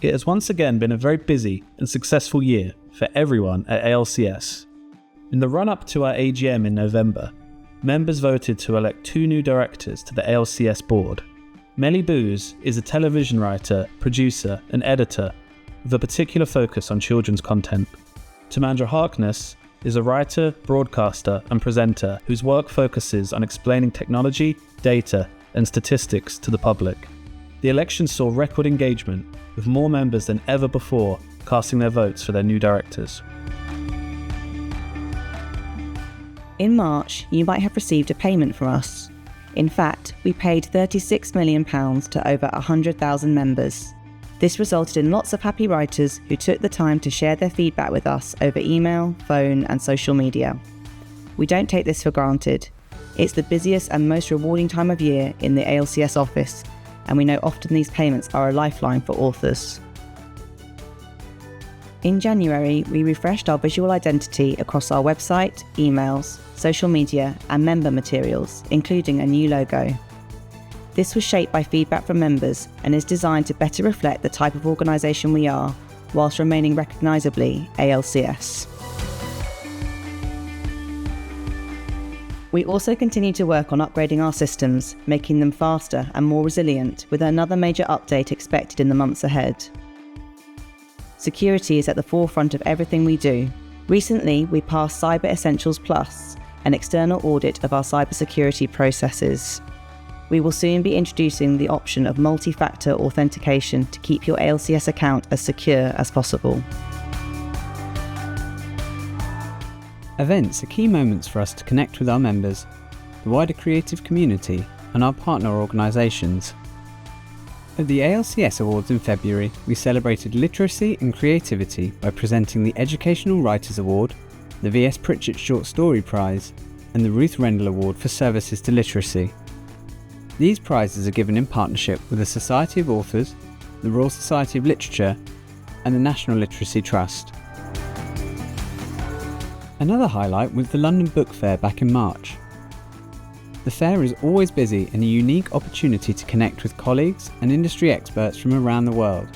It has once again been a very busy and successful year for everyone at ALCS. In the run-up to our AGM in November, members voted to elect 2 new directors to the ALCS board. Melly Booz is a television writer, producer and editor with a particular focus on children's content. Timandra Harkness is a writer, broadcaster and presenter whose work focuses on explaining technology, data and statistics to the public. The election saw record engagement, with more members than ever before casting their votes for their new directors. In March, you might have received a payment from us. In fact, we paid £36 million to over 100,000 members. This resulted in lots of happy writers who took the time to share their feedback with us over email, phone and social media. We don't take this for granted. It's the busiest and most rewarding time of year in the ALCS office, and we know often these payments are a lifeline for authors. In January, we refreshed our visual identity across our website, emails, social media and member materials, including a new logo. This was shaped by feedback from members and is designed to better reflect the type of organisation we are, whilst remaining recognisably ALCS. We also continue to work on upgrading our systems, making them faster and more resilient, with another major update expected in the months ahead. Security is at the forefront of everything we do. Recently, we passed Cyber Essentials Plus, an external audit of our cybersecurity processes. We will soon be introducing the option of multi-factor authentication to keep your ALCS account as secure as possible. Events are key moments for us to connect with our members, the wider creative community and our partner organisations. At the ALCS Awards in February, we celebrated literacy and creativity by presenting the Educational Writers Award, the V.S. Pritchett Short Story Prize and the Ruth Rendell Award for Services to Literacy. These prizes are given in partnership with the Society of Authors, the Royal Society of Literature and the National Literacy Trust. Another highlight was the London Book Fair back in March. The fair is always busy and a unique opportunity to connect with colleagues and industry experts from around the world.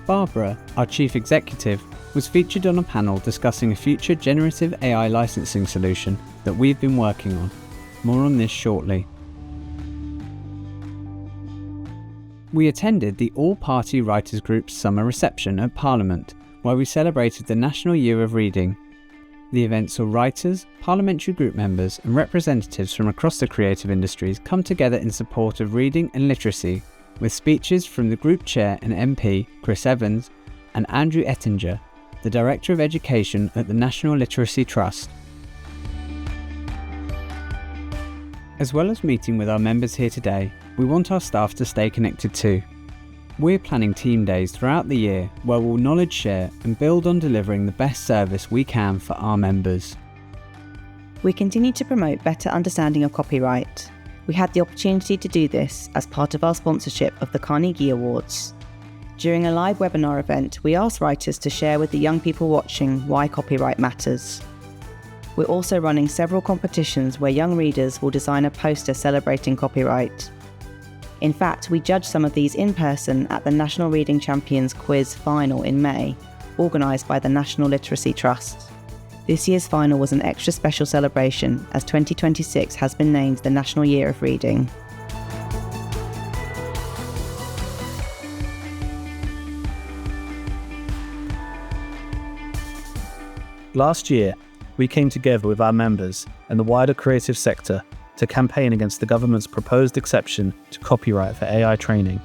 Barbara, our Chief Executive, was featured on a panel discussing a future generative AI licensing solution that we've been working on. More on this shortly. We attended the All-Party Writers Group's summer reception at Parliament, where we celebrated the National Year of Reading. The event saw writers, parliamentary group members and representatives from across the creative industries come together in support of reading and literacy, with speeches from the group chair and MP, Chris Evans, and Andrew Ettinger, the Director of Education at the National Literacy Trust. As well as meeting with our members here today, we want our staff to stay connected too. We're planning team days throughout the year where we'll knowledge share and build on delivering the best service we can for our members. We continue to promote better understanding of copyright. We had the opportunity to do this as part of our sponsorship of the Carnegie Awards. During a live webinar event, we asked writers to share with the young people watching why copyright matters. We're also running several competitions where young readers will design a poster celebrating copyright. In fact, we judged some of these in person at the National Reading Champions Quiz Final in May, organised by the National Literacy Trust. This year's final was an extra special celebration, as 2026 has been named the National Year of Reading. Last year, we came together with our members and the wider creative sector to campaign against the government's proposed exception to copyright for AI training.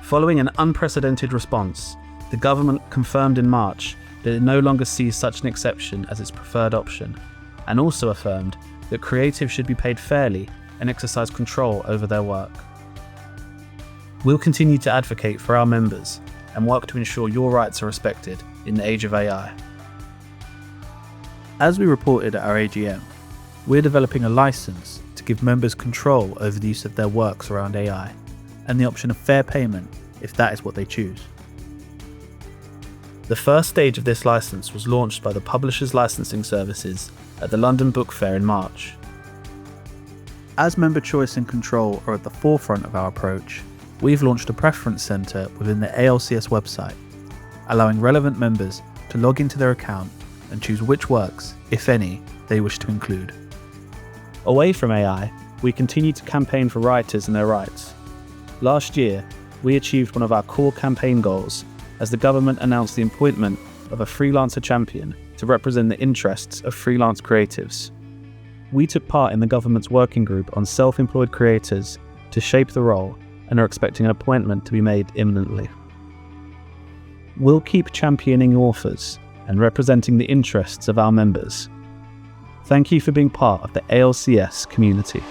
Following an unprecedented response, the government confirmed in March that it no longer sees such an exception as its preferred option, and also affirmed that creatives should be paid fairly and exercise control over their work. We'll continue to advocate for our members and work to ensure your rights are respected in the age of AI. As we reported at our AGM, we're developing a license to give members control over the use of their works around AI, and the option of fair payment if that is what they choose. The first stage of this license was launched by the Publishers Licensing Services at the London Book Fair in March. As member choice and control are at the forefront of our approach, we've launched a preference centre within the ALCS website, allowing relevant members to log into their account and choose which works, if any, they wish to include. Away from AI, we continue to campaign for writers and their rights. Last year, we achieved one of our core campaign goals as the government announced the appointment of a freelancer champion to represent the interests of freelance creatives. We took part in the government's working group on self-employed creators to shape the role and are expecting an appointment to be made imminently. We'll keep championing authors and representing the interests of our members. Thank you for being part of the ALCS community.